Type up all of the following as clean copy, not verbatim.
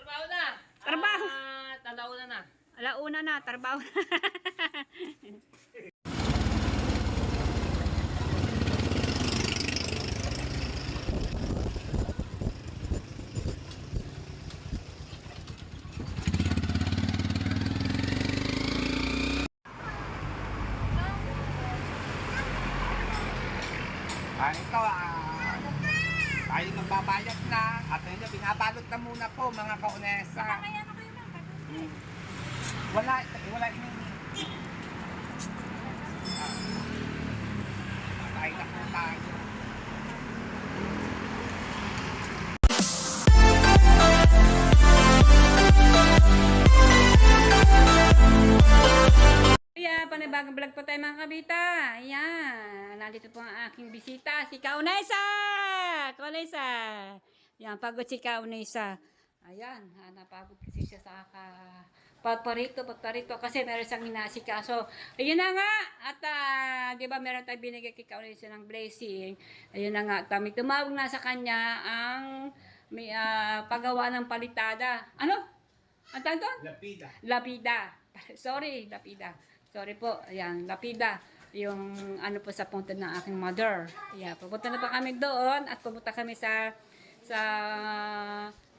trabaho na. Trabaho. Alauna na. Alauna na, trabaho na. Ito, tayo magbabayad na at yun, binabalot na muna po mga kaunesa. Wala ini. Tayo na po tayo. Panibagong vlog po tayo mga kabita. Ayan. Nandito po ang aking bisita, si Kaunesa. Kaunesa. Ayan, pagod si Kaunesa. Ayan, napagod kasi siya sa paparito kasi meron siyang hinasikaso. Ayun na nga. At di ba meron tayong binigay kay Kaunesa ng blessing. Ayun na nga. At tumawag na sa kanya ang may paggawa ng palitada. Ano? Ang tawag doon? Lapida. Lapida. Sorry, lapida. Sorry po, ayan, lapida. Yung ano po sa punta ng aking mother. Ayan, pupunta na pa kami doon at pupunta kami sa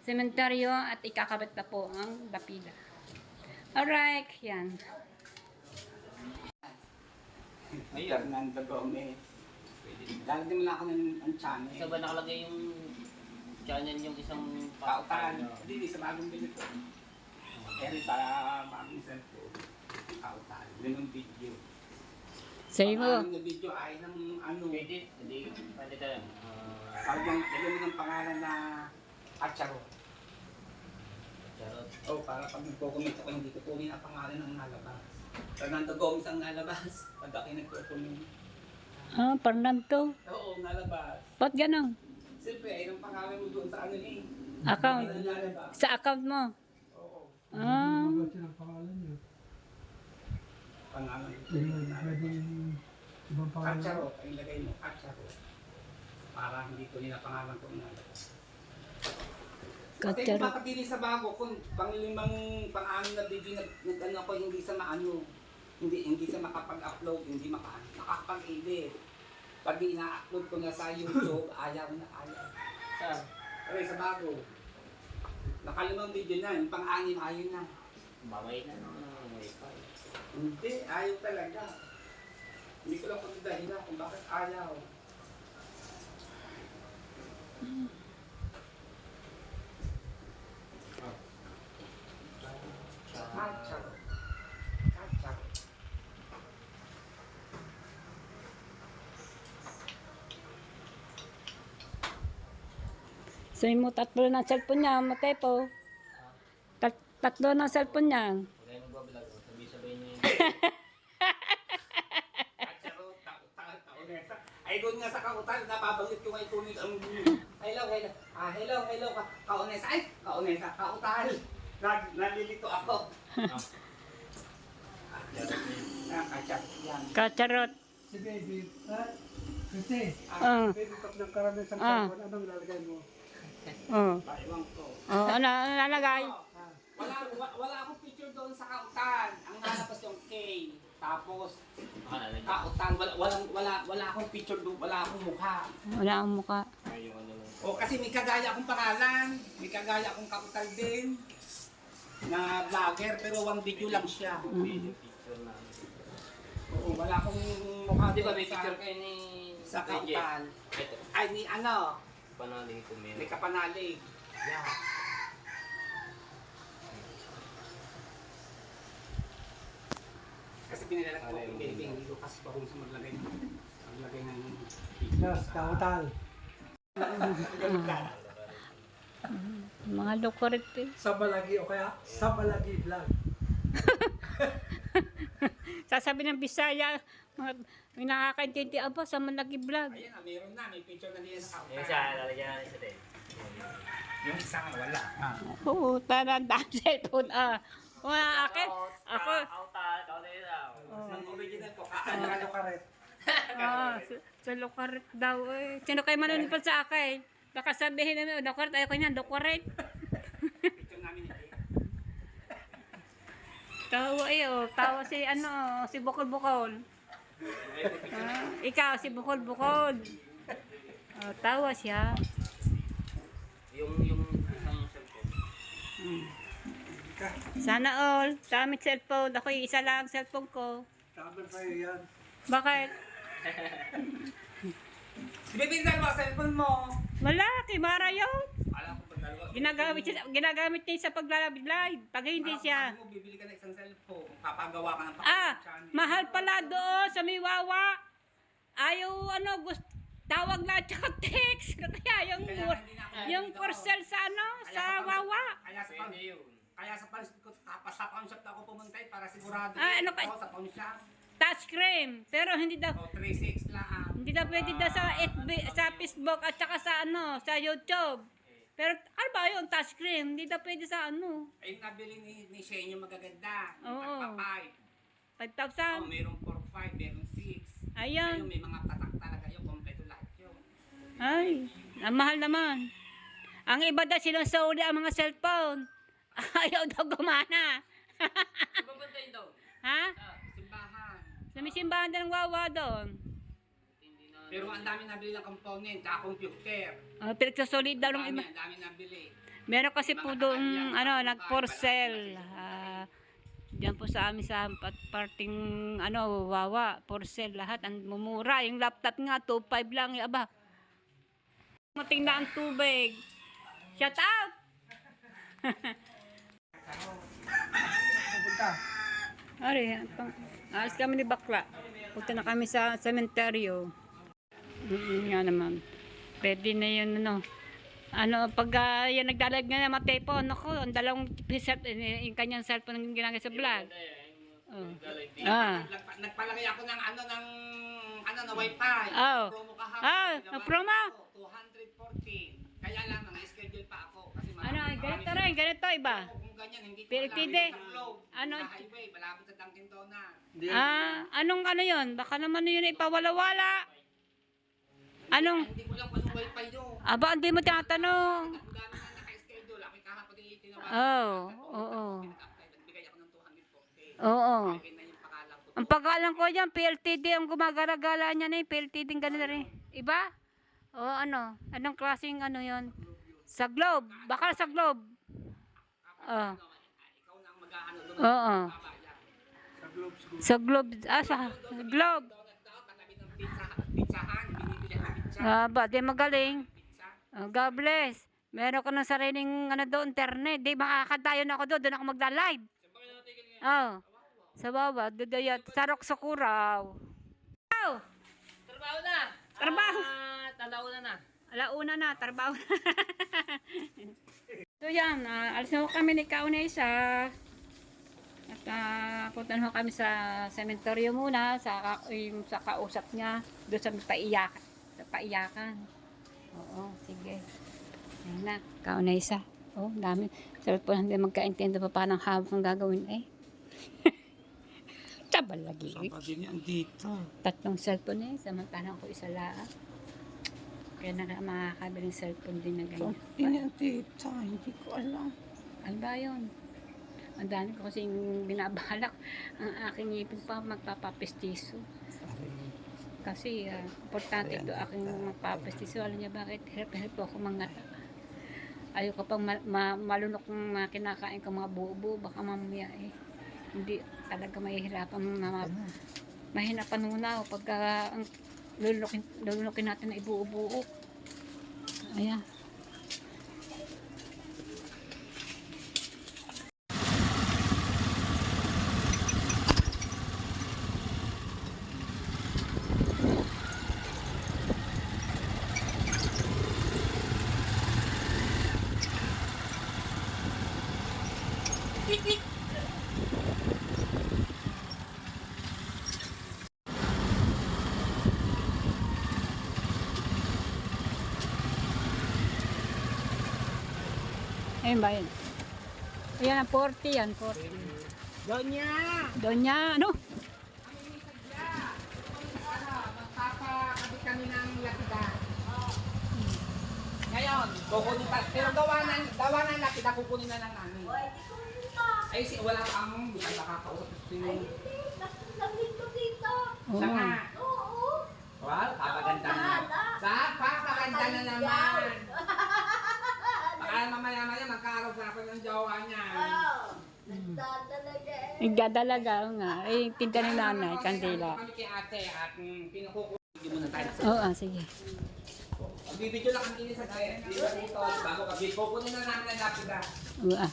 sementeryo at ikakabit na po ang lapida. Alright, yan. Fernando Gomez. Lalagyan mo lang ako ng channel. Isa ba nakalagay yung channel yung isang Kautan. Hindi, sa bagong binito. Pero sa bagong cellphone. Kautan. Yun ang video. Say mo. Ang video ay ng ano. Pwede, hindi pwede tayo. Lagyan mo ng pangalan na Acharo. Charot. Oh, para pag nagko-comment ako, hindi ko kunin ang pangalan ng nalabas. Fernando Gomez ang nalabas. Pag ako nagko-comment. Ah, Fernando. Oo, nalabas. Ba't gano'n? Siyempre, ay ang pangalan mo doon sa ano eh. Account. Ang nalabas. Sa account mo. Oo. Ah. Pangalan niyo. Pangalan. Pwede ibang pangalan. Acharo, ay lagay mo, Acharo. Para hindi ko nila pangalan ko nalabas. Kasi kung Kacharo. makapili sa bago, kung pang-limang, pang-anim na video nag-ano ako, hindi sa maano, hindi sa makapag-upload, hindi makakapag-edit. Pag ina-upload ko na sa YouTube, ayaw na ayaw. Saan? Okay, sa bago. Nakalimang video na, yung pang-anim ayaw na. Mamay na ng wifi. Hindi, ayaw talaga. Hindi ko lang pagdahilan kung bakit ayaw. Kacharo. Kacharo. Say mo, tatlo na cellphone niya, matay po. Tatlo na cellphone niya. Huwag kayo magbablog. Sabi-sabihin niyo yun. Kacharo, taonesa. Ay, doon nga sa kautan, napabanggit ko ngayon tunid ang... Hello. Hello, kaonesa. Ay, kaonesa, kautan. Nalilito ako. Kacharo, yan. Kacharot. Si baby. Kasi, baby pag nagkaroon ng isang Ah. cellphone, anong lalagay mo? Oh. Paiwang ko. Oh, ano nalagay? Wala akong picture doon sa kautan. Ang nalabas yung K. Tapos, Nakalalagay. kautan. Wala akong picture doon. Wala akong mukha. Wala ang mukha. Ay, yung ano lang. O kasi may kagaya akong pangalan. May kagaya akong kautan din. Na vlogger. Pero one video lang siya. Video picture na. Oo, wala akong mukha Di ba doon may picture kayo ni... sa Benji? kautan. Ito. Ay, ni ano? Panaling ko May meron. kapanalig. Yeah. Kasi pinilala ko yung baby, hindi ko kasi pa kung sa maglagay ng Yes, kautal. Mga lukurit eh. Sa Malagi o kaya sa Malagi vlog. Sasabi ng Bisaya, may nakakaintindi aba sa Malagi Vlog. Ayan na, meron na. May picture na nila sa Yung kautan. isa, lalagyan natin isa din. Yung isa nga wala. Oo, tananda cellphone ah. Mga akin, ako, Kautal, kautal lang. Ang original ko, kaano ka rin. sa lukurit daw eh. Sino kayo manunod pa sa akin? Baka sabihin namin, lukurit, ayoko niyan, lukurit. Picture namin Tawa tawa si ano, si Bukol-Bukol. Ikaw, si Bukol-Bukol. Tawa siya. Yung isang cellphone. Sana all. Damit cellphone. Ako yung isa lang cellphone ko. Sabi pa yan. Bakit? Bibili dalawa cellphone mo. Malaki, Mara yun. Alam ko pag dalawa. Ginagamit niya sa paglalabig-live. Pag hindi siya. Mo, bibili ka ng isang cellphone. Papagawa ka ng channel. Mahal pala doon sa may wawa. Ayaw, tawag na tsaka text. Kaya yung porcel sa sa wawa. Kaya sa Pwede yun. Kaya sa pawn shop na ako pumunta para sigurado Ano ka? ako sa pawn shop. Touch cream. Pero hindi daw. O 3.6 lang. Hindi daw pwede daw sa FB, sa Facebook at saka sa sa YouTube. Pero ano ba yun, touch cream? Hindi daw pwede sa Ay, nabili ni Shane yung magaganda. Oo. Pagpa 5,000. 5. Mayroong 4.5, mayroong 6. Ayun. Ayun, may mga tatak talaga yung kompleto lahat yun. Ay, ang mahal naman. Ang iba daw silang sauli ang mga cellphone. Ayaw daw gumana. Pupunta yun daw. Ha? Simbahan. Sa may simbahan daw ng wawa doon. Hindi na. Pero ang dami nabili ng component, tsaka computer. Pinagsasolid daw ng iba. Ang dami nabili. Meron kasi po doon, nag-porcel. Diyan po sa amin sa parting, wawa, porcel, lahat. Ang mumura. Yung laptop nga, 2.5 lang. Aba. Mating na ang tubig. Shout out! Pupunta. Ari, alas kami ni Bakla. Punta na kami sa sementeryo. Nga naman. Pwede na yun, pag yan nagdalag nga na matepon, ang dalawang yung kanyang cellphone ang ginagawa sa vlog. Nagpalaki ako ng na wifi. Promo kahapon. Promo? 214. Kaya lang, schedule pa ako. Kasi Ganito rin, ganito iba. kung ganyan, hindi ko PLTD. Sa highway, malapit sa Dunkin Donuts. Anong yun? Baka naman yun ipawala-wala. Hindi ko lang anong wifi yun. Aba, hindi mo tinatanong. Kung gano'n na naka-schedule, ako kahapon yung tinawagan. Oo. Nagbigay ako ng 240. Oo. Kaya na yung pangalan ko. Ang pagkalan ko dyan, PLTD ang gumagala-gala niya na yung PLTD ang ganun rin. Iba? O anong klaseng yun? Sa Globe. Baka sa Globe. Ikaw na ang mag-aano doon. Oo. Sa Globe School. Sa Globe. Sa Globe. Katabi ng pizzahan, binibili ang pizza. Ba, di magaling. God bless. Meron ka ng sariling doon, internet. Di makakadayon ako doon ako magda-live. Sa baba, dudayat. Sarok sa kuraw. Trabaho na. Trabaho. Talauna na. Alauna na, trabaho na. So yan, alis na ho kami ni Kaunesa. At punta na ho kami sa sementeryo muna, sa kausap niya, doon sa paiyakan. Oo, sige. Ayun na, Kaunesa. Oh, dami. Cellphone, hindi magkaintindi pa paano hawak ang gagawin Tabal lagi. Sabi niya, dito. 3 cellphone samantalang ko isa lang. Kaya makakabiling cellphone din na ganyan. Tita, hindi ko alam. Ano ba yun? Ang dami ko kasi binabalak ang aking ngipin pa magpapapistiso. Kasi importante ito aking magpapapistiso. Alam niya bakit? Hirap po ako mangata. Ayoko pang malunok ng kinakain ko mga buo-buo. Baka mamaya hindi talaga mahihirapan mahirapan muna pagka ang lulunukin natin na ibuo-buo. Ayan. Ayun ba yun? Ayan, 40 yan, 40. Donya, ano? Magpapakabit kami ng lapida. Ngayon, kukunin pa. Pero gawa na lapida, kukunin na ng namin. Ay, wala kang, hindi ka nakakausap. Oo. Siya nga. Wow, papaganda na. Papaganda na naman. Baka mamaya-maya magkaroon sa ako ng jowa niya. Nagdadalaga nga. Eh, tinda ni nanay, kandila. Kami kay ate at pinukukunin muna tayo sa... Oo, sige. Bibidyo lang ang kinis sa kaya. Dito dito, bago kami. Kukunin na namin ang lapida. Oo.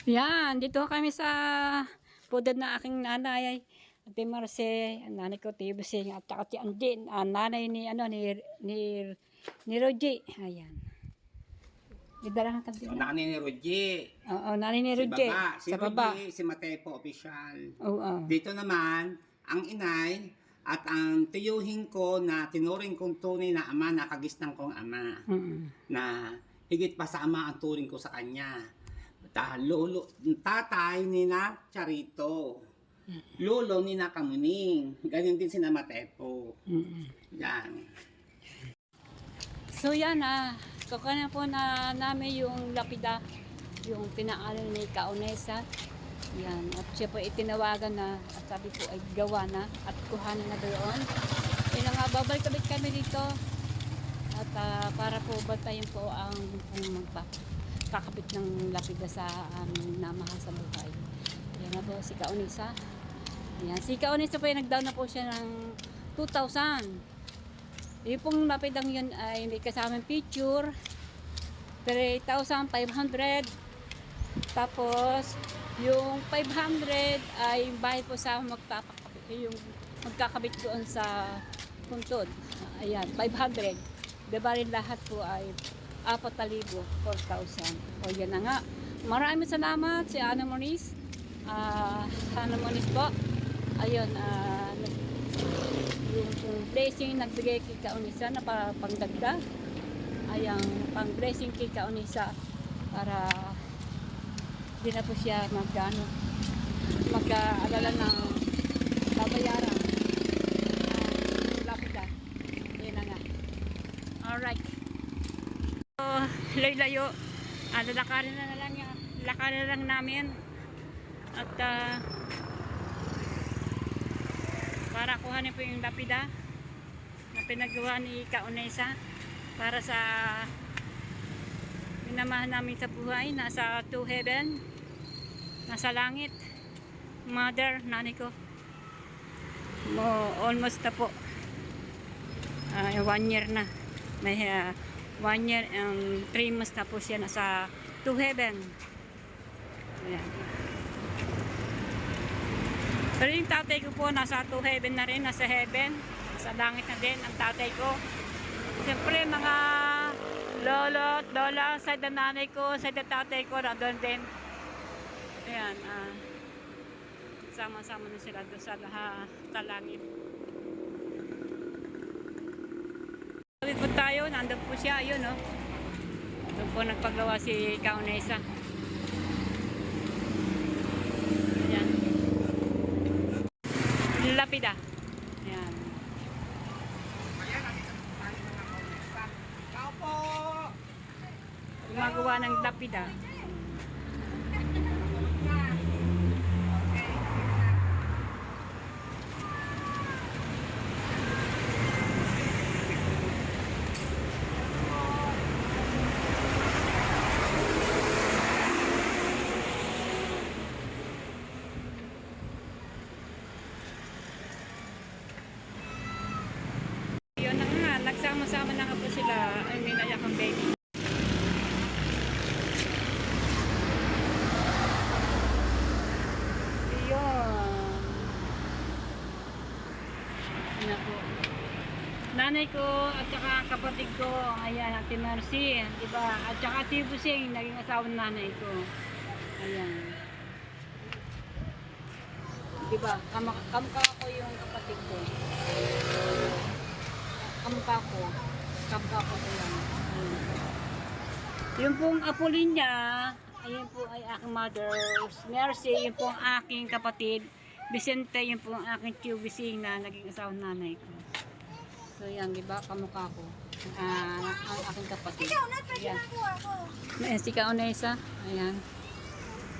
Yan, dito kami sa pudad na aking nanay. Ate Marce, ang nanay ko, Tibusing, at saka si Andin, ang nanay ni, ni Rogie. Ayan. Idara ka din. Ang ni Roger. Oo, nanay ni Si Rogie. baba. Si Sa baba. Roger, si Matepo official. Oo. Dito naman, ang inay at ang tiyuhin ko na tinuring kong tunay na ama, nakagistang kong ama. Na higit pa sa ama ang turing ko sa kanya. Tatay ni na Charito. Lolo ni na Kamuning. Ganyan din si na Matepo. Yan. So yan, kukunin po na namin yung lapida, yung pinaaral ni Kaunesa. Yan, at siya po itinawagan na, at sabi po ay gawa na, at kuhanin na doon. Yun nga, babalik-balik kami dito. At para po bantayan po ang kakabit ng lapida sa aming namahal sa buhay. Yan na po si Kaunesa. Yan, si Kaunesa po ay nag-down na po siya ng 2,000. Yung pong lapidang yun ay may kasamang picture, 3,500. Tapos, yung 500 ay bayad po sa yung magkakabit doon sa puntod. Ayan, 500. Diba rin lahat po ay 4,000, 4,000. O yan na nga. Maraming salamat si Ana Moniz. Ana Moniz po. Ayun, yung blessing nagbigay kay Kaunisa na para pangdagdag. Ayang pang blessing kay Kaunisa para di na po siya mag-alala ng babayaran. Lapida. Yan na nga. Alright. So, layo-layo. Lalakarin na lang namin. At para kuhanin po yung lapida na pinagawa ni Kaunesa para sa minamahan namin sa buhay, nasa to heaven, nasa langit. Mother, nanay ko, almost na po 1 year na, may 1 year and 3 months na po siya nasa to heaven. Ayan. Pero yung tatay ko po nasa to heaven na rin, nasa heaven, nasa langit na din ang tatay ko. Siyempre mga lolo at lola, sa nanay ko, sa tatay ko, nandun din. Ayan, sama-sama na sila doon sa langit. Sabi po tayo, nandun po siya, ayun o. Doon po nagpagawa si Kaunesa. Ayan. Lapida. Ayan. Gumagawa ng lapida. Yun na nga, nagsama-sama na nga po sila. I mean, ayakang baby. Yun. Yun na po. nanay ko at saka kapatid ko, ayan, Ate Mercy, di ba? At saka Ate Busing, naging asawa ng nanay ko. Ayan. Di ba? Kamukha ko yung kapatid ko. Kamukha ko. Kamukha ko yan. Ayan. Yung pong apo niya, ayun po ay aking mother, Mercy, yung pong aking kapatid, Vicente, yung pong aking Tio Bising na naging asawa ng nanay ko. So yan, di ba? Kamukha ko. Ang aking kapatid. Ayan. Si Kaunesa. Ayan.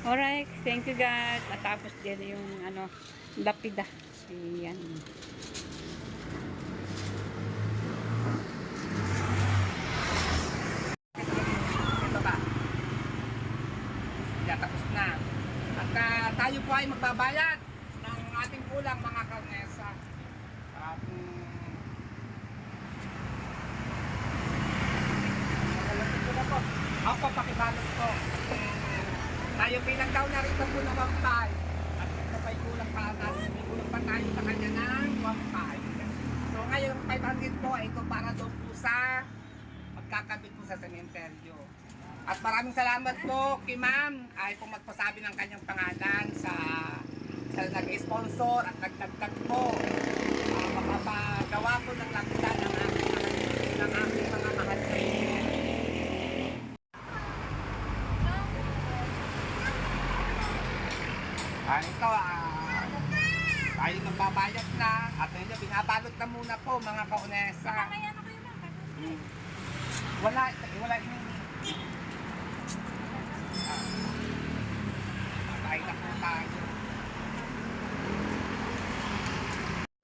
Alright, thank you guys. At tapos din yung lapida. Ayan. Ito ba? Yeah, tapos na. At tayo po ay magbabayad ng ating kulang mga kaunesa. At ako pakibalot ko. Tayo bilang daw na rin po na 1.5. At ito pa'y kulang pa natin. May kulang pa tayo sa kanya ng 1.5. So ngayon 500 po, ito para doon po sa magkakabit po sa sementeryo. At maraming salamat po kay ma'am ay kung magpasabi ng kanyang pangalan sa nag-sponsor at nagdagdag po. Mapapagawa po ng lapida ng aking mga mahal sa inyo. Ito, tayo magbabayad na at yun, binabalot na muna po mga kaunesa. Wala yung tayo na po tayo.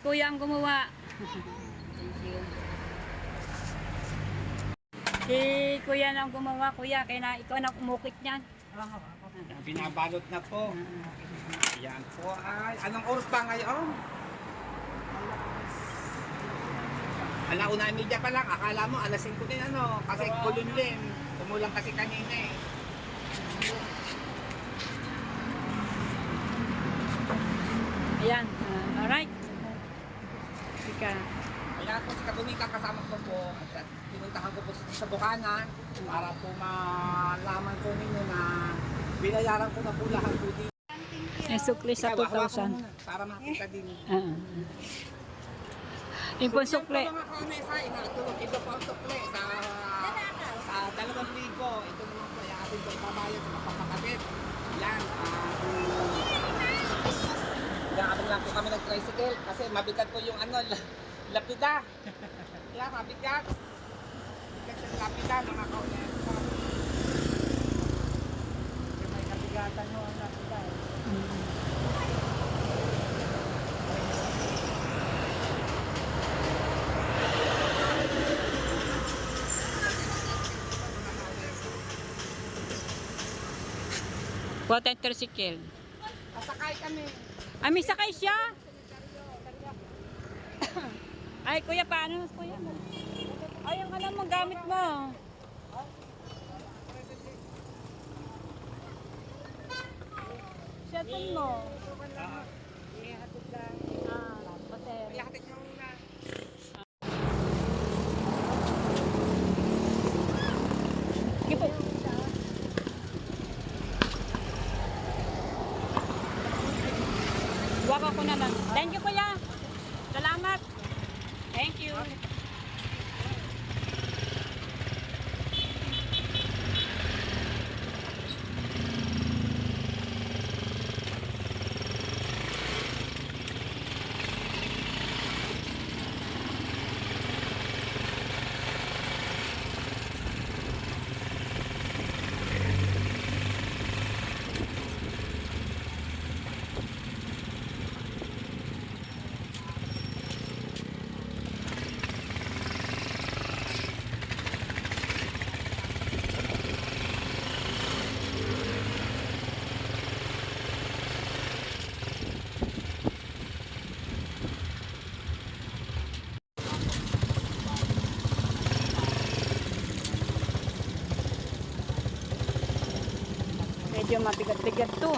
Kuya ang gumawa. Thank you. Si Kuya na ang gumawa, Kuya. Kaya na ikaw na umukit niyan. Binabalot na po. Yan po ay, anong oras ba ngayon? Alauna media pa lang, akala mo alas 5 din kasi kulunlim. Tumulang kasi kanina eh. Ayan. Alright. Sika. Kaya po si Katunika kasama ko po at pinuntahan ko po sa Bukana para po malaman ko ninyo na binayaran ko na po lahat po dito. Yung sukli sa Kaya, hawakan mo 2,000. muna para makita din. Yung pong sukli. Ito mga kaunesa, ito po ang sukli sa 2,000. Ito naman po ay ating po ipabayad sa mapapakabit. Yan. Gaabang lang po kami nag-tricycle kasi mabigat po yung lapida. Kaya mabigat. Mabigat yung lapida mga kaunesa. May kabigatan mo ang lapida. Water tricycle. Pasakay kami. Ay, may sakay siya. Ay, Kuya, paano? Kuya, ay, ang mo, gamit mo. Shuttle mo. Ihatid lang. Pater. Ihatid mo muna. Sige po. Waka ko na lang. Thank you, Kuya. Salamat. Thank you. Medyo mabigat-bigat to.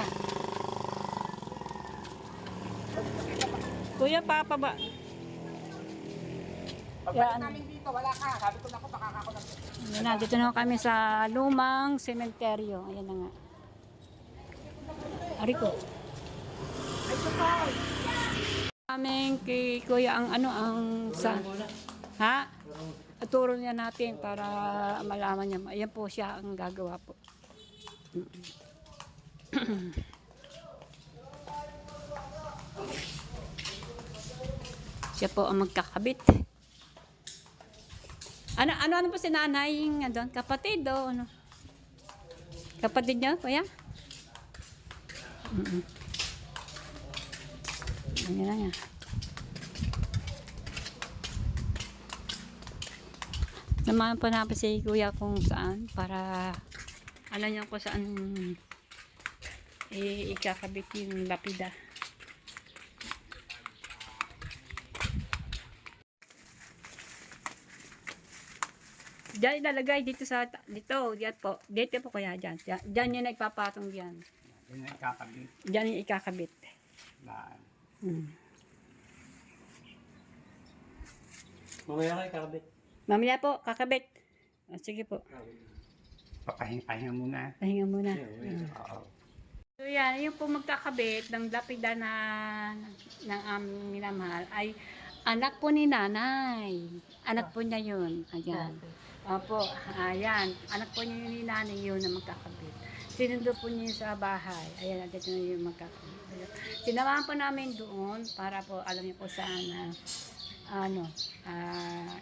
Kuya, papa ba? Pagbalik Yan. namin dito, wala ka. Sabi ko na ako, baka ako lang. Ayan na, dito na kami sa lumang sementeryo. Ayan na nga. Ariko. Aming kay Kuya ang ano ang sa ha? Turo niya natin para malaman niya. Ayan po siya ang gagawa po. Siya po ang magkakabit. Ano po si nanay yung doon? Kapatid o ano? Kapatid niya, kuya? Ayan na nga. Samahan po natin si kuya kung saan para alam niyo kung saan ikakabit yung lapida. Diyan ilalagay dito sa diyan po. Dito po kaya diyan. Diyan yung nagpapatong diyan. Yun ang kakabit. Diyan yung ikakabit. Na, Mamaya kayo kakabit. Mamaya po kakabit. Sige po. papahinga muna. Pahinga muna. Oo. So yan, yung po magkakabit ng lapida ng aming minamahal ay anak po ni nanay. Anak po niya yun. Ayan. Opo, ayan. Anak po niya ni nanay yun na magkakabit. Sinundo po niya yun sa bahay. Ayan, dito na yung magkakabit. Ayan. Sinamahan po namin doon para po alam niyo po saan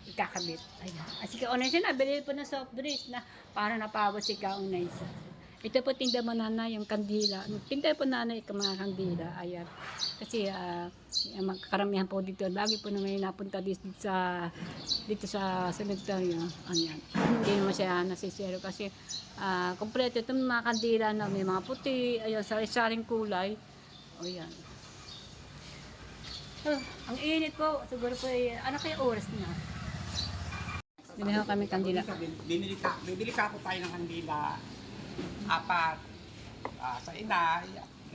ikakabit. Ayan. At si Kaunay siya, nabili po ng soft drinks na para napawat si Kaunay siya. Ito po tinda mo nanay yung kandila. Tinda po nanay yung mga kandila. Ayan. Kasi karamihan po dito. Lagi po na may napunta dito sa cemetery. Ayan. Hindi naman siya nasisero kasi kompleto itong mga kandila na may mga puti. Ayan, sari-saring kulay. Ayan. Ang init po. Siguro po ano kaya oras na? Bili ko kami kandila. Bibili ka ako tayo ng kandila. 4 sa ina,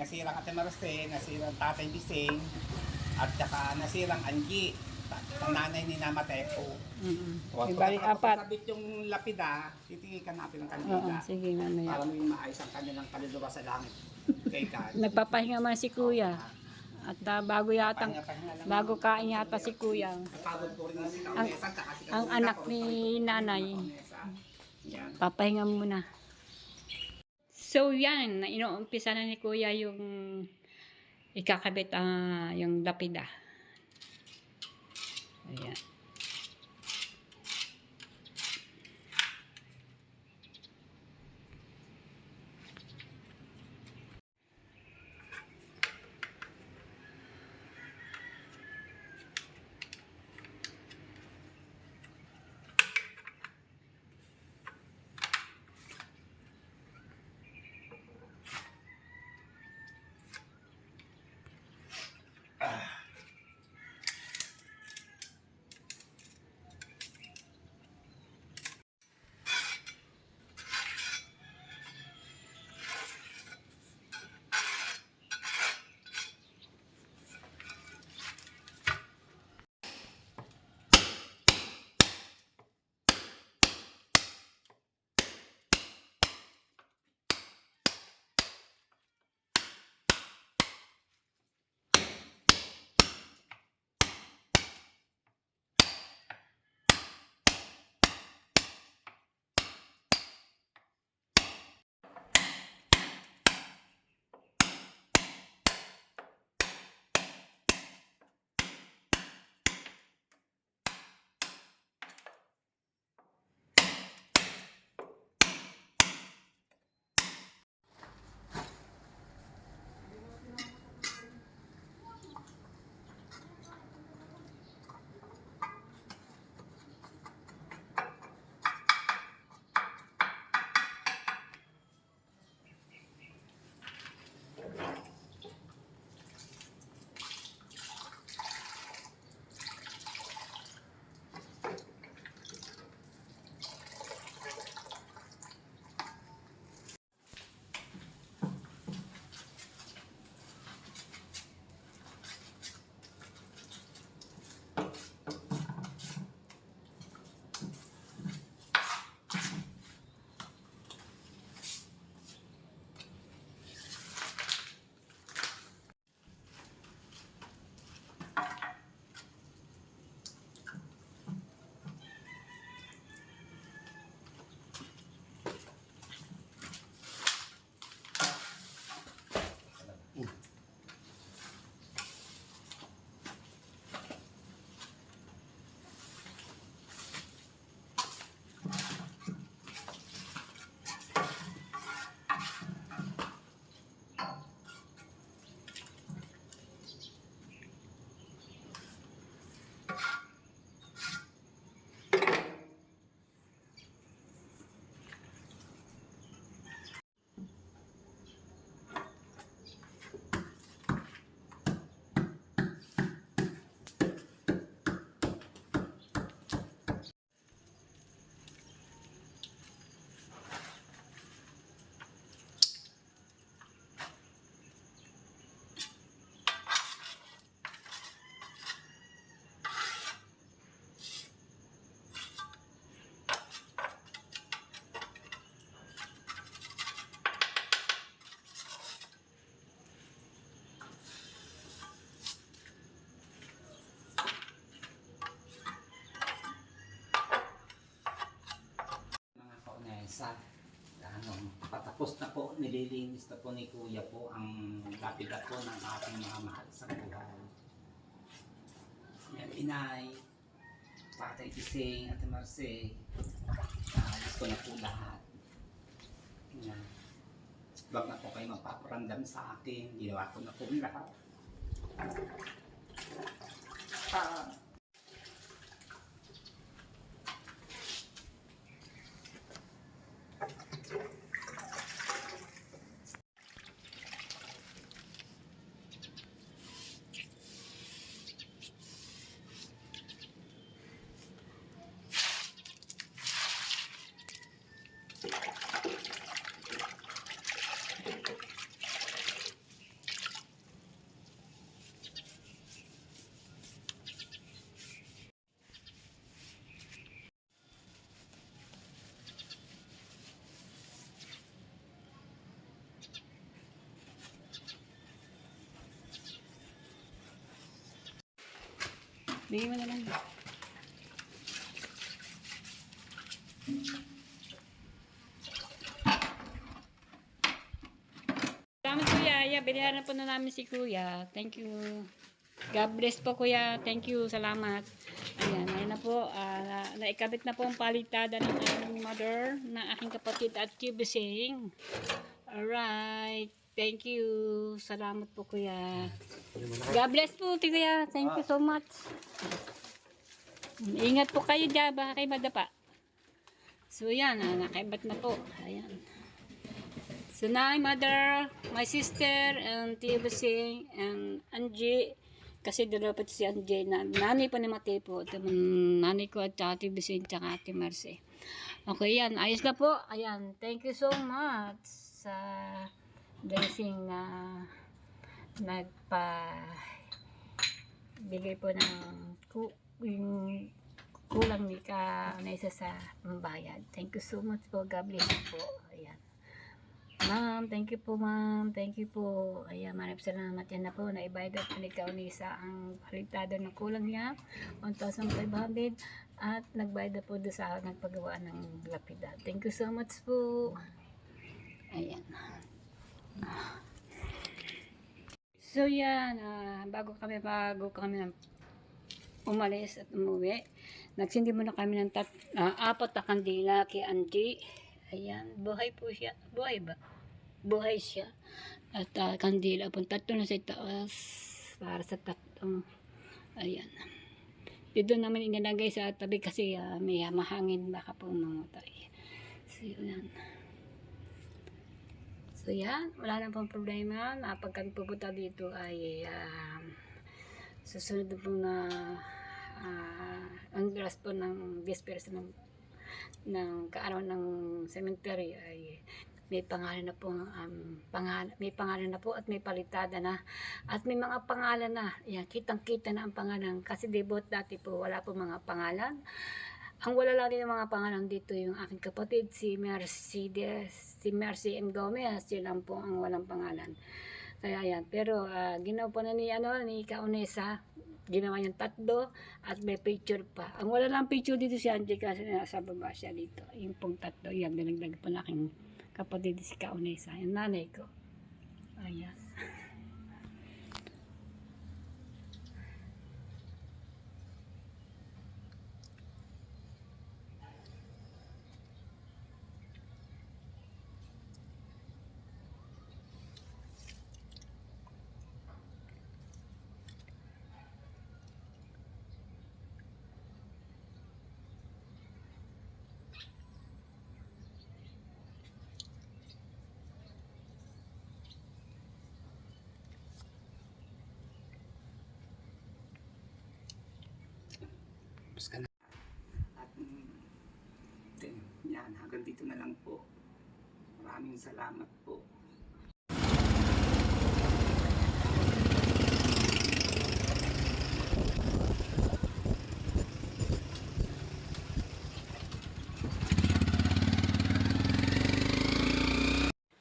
nasirang Ate Marce, nasirang Tatay Bising, at saka nasirang Angie, ang nanay ni Namatepo. Ibalik 4. Kapag yung lapida, titigikan natin ng kandila. Sige nga na yan. Para may maayos ang kanilang kaluluwa sa langit. Kay God. Nagpapahinga man si kuya. At bago kain yata si kuya. Napagod po rin si Kaunesa, tsaka si Ang Kaunesa, anak po, ni nanay. Yan. Papahinga muna. So yan, inuumpisa na ni kuya yung ikakabit yung lapida. Ayan. nililinis na po ni Kuya po ang lapida po ng ating mga mahal sa buhay. Yan, Inay, Tatay Tising, Ate Marce, alis ko na po lahat. Yan. Wag na po kayo magpaparamdam sa akin, ginawa ko na po lahat. Bigyan mo na lang. Salamat Kuya. Bilihan na po na namin si Kuya. Thank you. God bless po Kuya. Thank you. Salamat. Ayan. Ayan na po. Naikabit na po ang palitada ng aking mother, ng aking kapatid at kibising. Alright. Thank you. Salamat po Kuya. God bless po Kuya. Thank you so much. Ingat po kayo dyan. Baka kayo madapa. So yan. Nakaibat na po. Ayan. So na mother, my sister, and Tia Basing, and Angie. Kasi dalapat si Angie na nanay po ni Mate po. Ito nanay ko at Tia Basing at Ate Marce. Okay yan. Ayos na po. Ayan. Thank you so much sa blessing na bigay po ng yung kulang ni Kaunaysa sa pambayad. Thank you so much po. God bless you po. Ayan. Ma'am, thank you po ma'am. Thank you po. Ayan, maraming salamat. Yan na po. Naibayad at ni Kaunaysa ang halitado ng kulang niya. 1,500 at nagbayad na po doon sa nagpagawa ng lapida. Thank you so much po. Ayan. So yan, bago kami umalis at umuwi, nagsindi muna kami ng 4 na kandila kay Angie. Ayan, buhay po siya. Buhay ba? Buhay siya. At kandila po, 3 na sa itaas para sa 3. Ayan. Dito namin inilagay sa tabi kasi may mahangin, baka po mamutay. So yan. So yan, wala na pong problema. Pag kami pupunta dito ay susunod po na ang oras po ng disperse ng kaarawan ng cemetery ay may pangalan na po may pangalan na po at may palitada na at may mga pangalan na. Yan, kitang-kita na ang pangalan kasi debut dati po wala po mga pangalan. Ang wala lang din ng mga pangalan dito yung aking kapatid, si Mercy M. Gomez, yun lang po ang walang pangalan. Kaya yan, pero ginawa po na ni Kaunaysa, ginawa niyang 3 at may picture pa. Ang wala lang picture dito si Angie kasi nasa baba siya dito. Yung pong 3, yan, dinagdag po na aking kapatid si Kaunaysa, yung nanay ko. Ayan. Tapos ka na. At yan, hanggang dito na lang po. Maraming salamat po.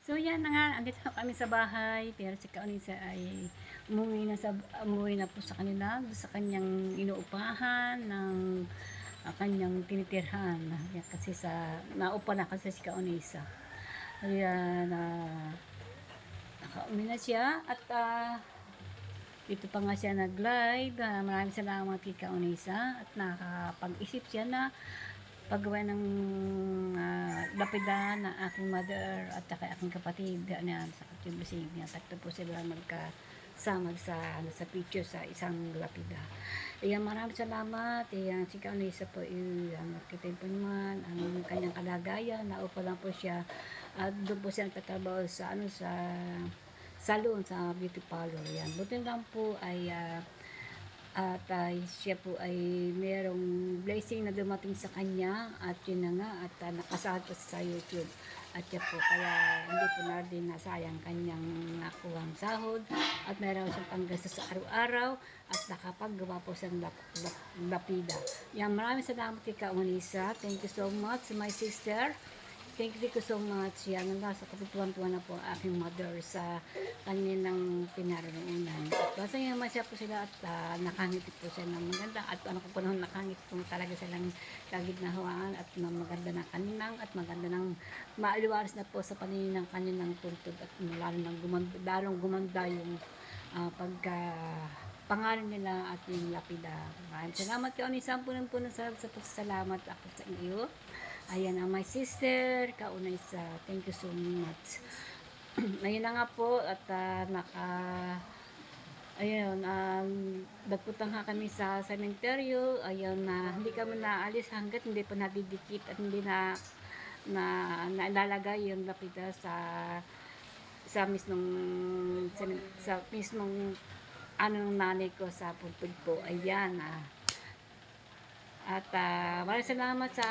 So yan na nga, andito na kami sa bahay, pero si Kaunaysa ay umuwi na po sa kanila, sa kanyang inuupahan ng kanyang tinitirhan. Kasi naupa na kasi si Kaunaysa. Kaya nakauwi na siya at dito pa nga siya nag-live. Maraming salamat kay Kaunisa at nakakapag-isip siya na paggawa ng lapida ng aking mother at saka aking kapatid na sa Katibusig niya. Tatlo po sila magkasama sa picture sa isang lapida. Ayan, maraming salamat. Ayan, si Kaunisa po, nakita po naman ang kanyang kalagayan. Naupa lang po siya at doon po siya nagtatrabaho sa salon, sa beauty parlor. Yan. Buti lang po ay siya po ay merong blessing na dumating sa kanya at yun na nga at nakasahod po sa YouTube at siya po kaya hindi po na din nasayang kanyang nakuhang sahod at meron siyang panggastos sa araw-araw at nakapaggawa po siyang lapida. Yan, maraming salamat kay Kaunisa. Thank you so much, my sister. Thank you so much. Yan, nasa kapituan-tuan na po aking mother sa kanilang pinaroonan. At basta yung masya po sila at nakangiti po sila ng maganda. At ano ko po nung nakangiti po talaga silang kagitnahawaan at maganda na kaninang at maganda ng maaliwaras na po sa paningin ng kanilang tuntod at lalong gumanda yung pangalan nila at yung lapida. Maraming salamat kayo. Isang punong-punong sa salamat ako sa iyo. Ayan ang my sister, Kaunisa. Thank you so much. Ayun na nga po at nagputang nga kami sa sementeryo. Ayun na hindi kami naalis hanggat hindi pa nadidikit at hindi na ilalagay yung lapida sa mismong ng nanay ko sa puntod po. Ayan At maraming salamat sa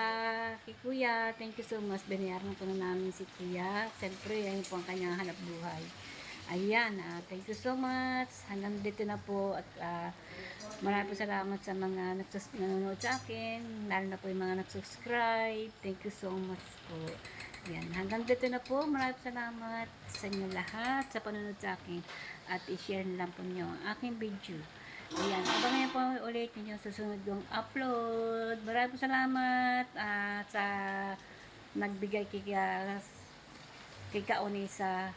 kay Kuya. Thank you so much. Binayaran po na namin si Kuya. Siyempre, yan po ang kanyang hanap buhay. Ayan, thank you so much. Hanggang dito na po. At maraming po salamat sa mga nanonood sa akin. Lalo na po yung mga nag-subscribe. Thank you so much po. Ayan, hanggang dito na po. Maraming salamat sa inyo lahat sa panonood sa akin. At i-share na lang po nyo ang aking video. Ayan, abangan po ulit ninyo susunod yung upload. Maraming salamat sa nagbigay kay Kaunisa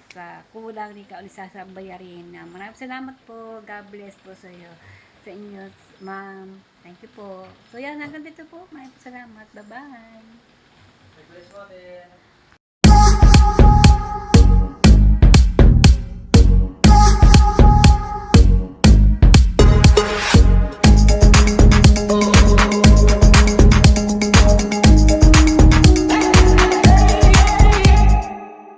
sa kulang ni Kaunisa sa bayarin. Maraming salamat po. God bless po sa inyo, ma'am. Thank you po. So yan, hanggang dito po. Maraming salamat. Bye-bye. God bless po din.